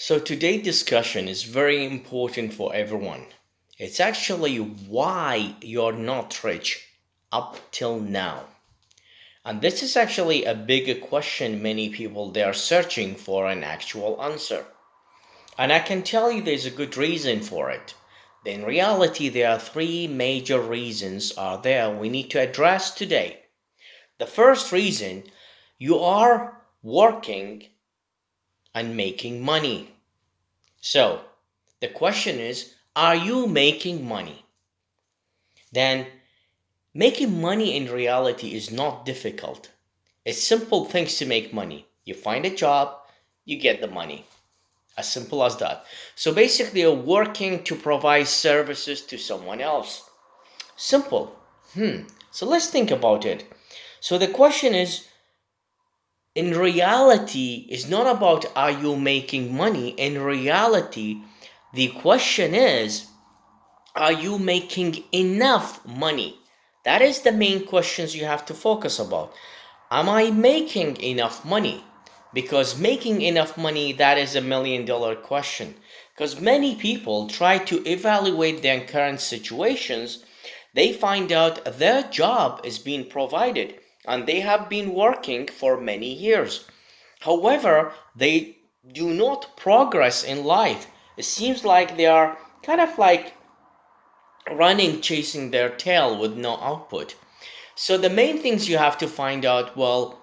So today's discussion is very important for everyone. It's actually why you're not rich up till now. And this is actually a bigger question many people they are searching for an actual answer. And I can tell you there's a good reason for it. In reality, there are three major reasons are there we need to address today. The first reason, you are working and making money. So, the question is, are you making money? Then, making money in reality is not difficult. It's simple things to make money. You find a job, you get the money. As simple as that. So basically, you're working to provide services to someone else. Simple. So let's think about it. So the question is, in reality, it's not about are you making money. In reality, the question is, are you making enough money? That is the main questions you have to focus about. Am I making enough money? Because making enough money, that is $1 million question. Because many people try to evaluate their current situations, they find out their job is being provided and they have been working for many years. However, they do not progress in life. It seems like they are kind of like running chasing their tail with no output. So the main things you have to find out, well,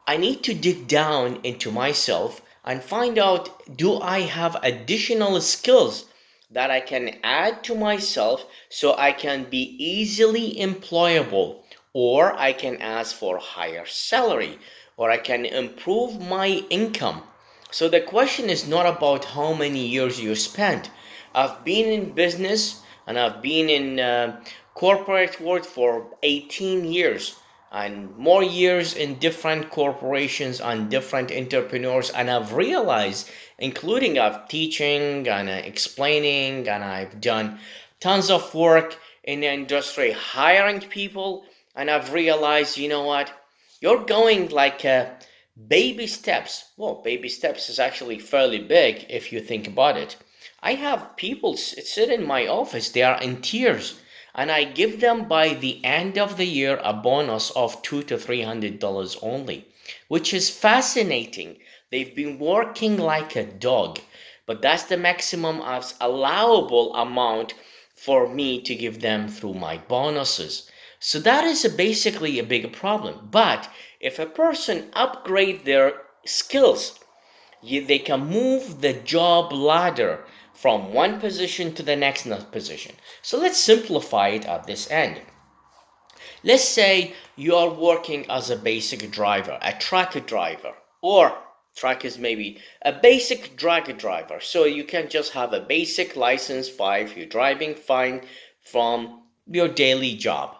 I need to dig down into myself and find out, do I have additional skills that I can add to myself so I can be easily employable, or I can ask for higher salary, or I can improve my income. So the question is not about how many years you spent. I've been in business and I've been in corporate world for 18 years and more years in different corporations and different entrepreneurs, and I've realized, including I've teaching and explaining, and I've done tons of work in the industry hiring people, and I've realized, you know what, you're going like baby steps. Well, baby steps is actually fairly big if you think about it. I have people sit in my office, they are in tears, and I give them by the end of the year a bonus of $200 to $300 only, which is fascinating. They've been working like a dog, but that's the maximum of allowable amount for me to give them through my bonuses. So that is basically a big problem. But if a person upgrade their skills, they can move the job ladder from one position to the next position. So let's simplify it at this end. Let's say you are working as a basic driver, a truck driver, or truck is maybe a basic drag driver. So you can just have a basic license 5, you're driving fine from your daily job.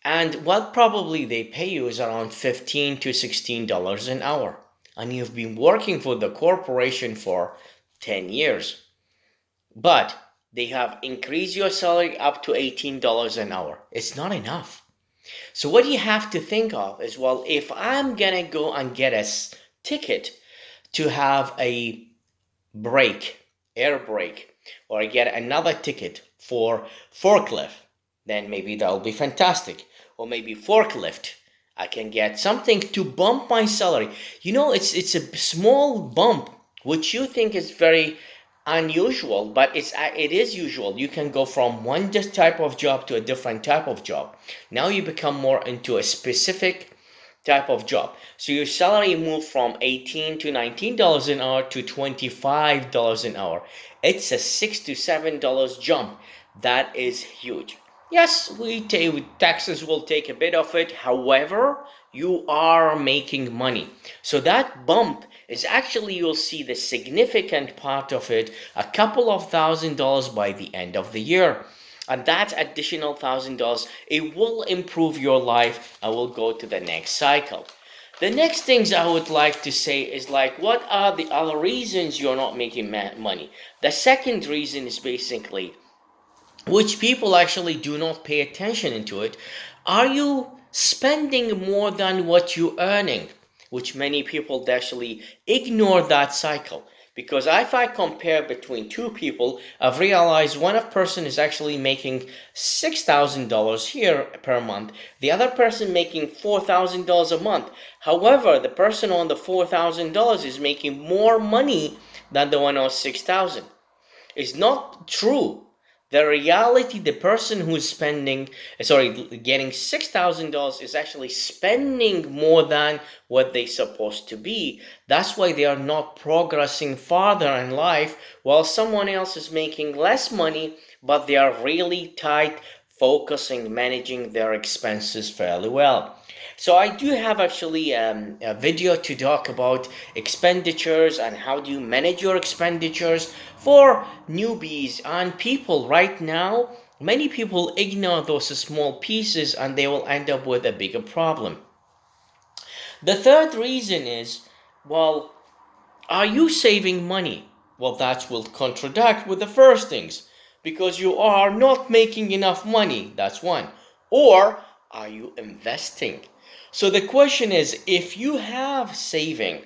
And what probably they pay you is around $15 to $16 an hour. And you've been working for the corporation for 10 years. But they have increased your salary up to $18 an hour. It's not enough. So what you have to think of is, well, if I'm gonna go and get a ticket to have a brake, air brake, or I get another ticket for forklift, then maybe that'll be fantastic. Or maybe forklift, I can get something to bump my salary. You know, it's a small bump, which you think is very unusual, but it is usual. You can go from one just type of job to a different type of job. Now you become more into a specific type of job. So your salary moved from $18 to $19 an hour to $25 an hour. It's a $6 to $7 jump. That is huge. Yes, taxes will take a bit of it. However, you are making money. So that bump is actually, you'll see the significant part of it, a couple of $1,000 by the end of the year. And that additional $1,000, it will improve your life and will go to the next cycle. The next things I would like to say is like, what are the other reasons you're not making money? The second reason is basically, which people actually do not pay attention into it. Are you spending more than what you're earning? Which many people actually ignore that cycle. Because if I compare between two people, I've realized one person is actually making $6,000 here per month, the other person making $4,000 a month. However, the person on the $4,000 is making more money than the one on 6,000. It's not true. The reality, the person who's getting $6,000 is actually spending more than what they're supposed to be. That's why they are not progressing farther in life, while someone else is making less money, but they are really tight, focusing, managing their expenses fairly well. So I do have actually a video to talk about expenditures and how do you manage your expenditures for newbies and people right now. Many people ignore those small pieces and they will end up with a bigger problem. The third reason is, well, are you saving money? Well, that will contradict with the first things, because you are not making enough money. That's one. Or are you investing? So the question is, if you have saving,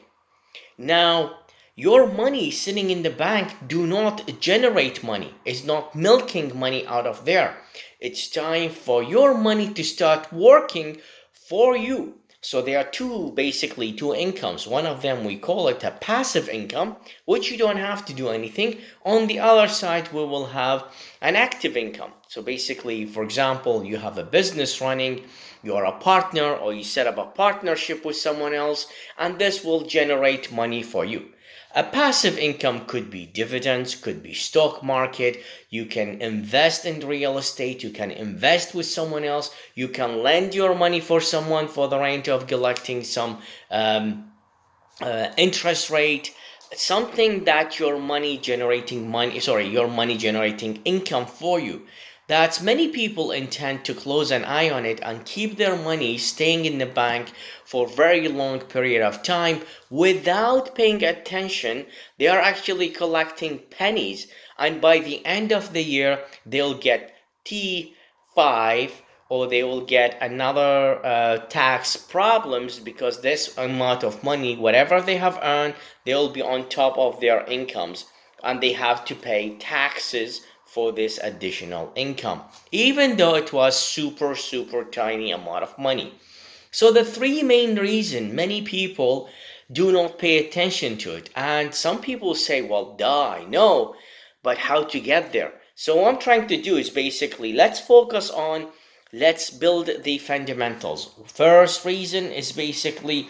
now your money sitting in the bank do not generate money. It's not milking money out of there. It's time for your money to start working for you. So there are basically two incomes. One of them, we call it a passive income, which you don't have to do anything. On the other side, we will have an active income. So basically, for example, you have a business running, you're a partner, or you set up a partnership with someone else, and this will generate money for you. A passive income could be dividends, could be stock market. You can invest in real estate. You can invest with someone else. You can lend your money for someone for the rate of collecting some interest rate. Something that your money generating income for you. That many people intend to close an eye on it and keep their money staying in the bank for a very long period of time without paying attention. They are actually collecting pennies, and by the end of the year they'll get T5, or they will get another tax problems, because this amount of money, whatever they have earned, they'll be on top of their incomes, and they have to pay taxes for this additional income, even though it was super tiny amount of money. So the three main reasons many people do not pay attention to it, and some people say, well, duh, I know, but how to get there? So what I'm trying to do is basically, let's build the fundamentals. First reason is basically,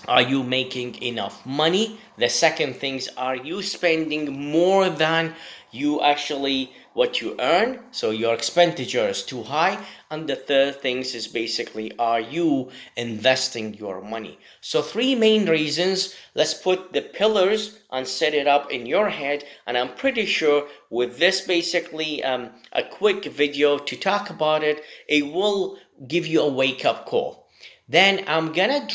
are you making enough money? The second things, are you spending more than what you earn? So your expenditure is too high. And the third things is basically, are you investing your money? So three main reasons. Let's put the pillars and set it up in your head. And I'm pretty sure with this basically a quick video to talk about it, it will give you a wake-up call. Then I'm gonna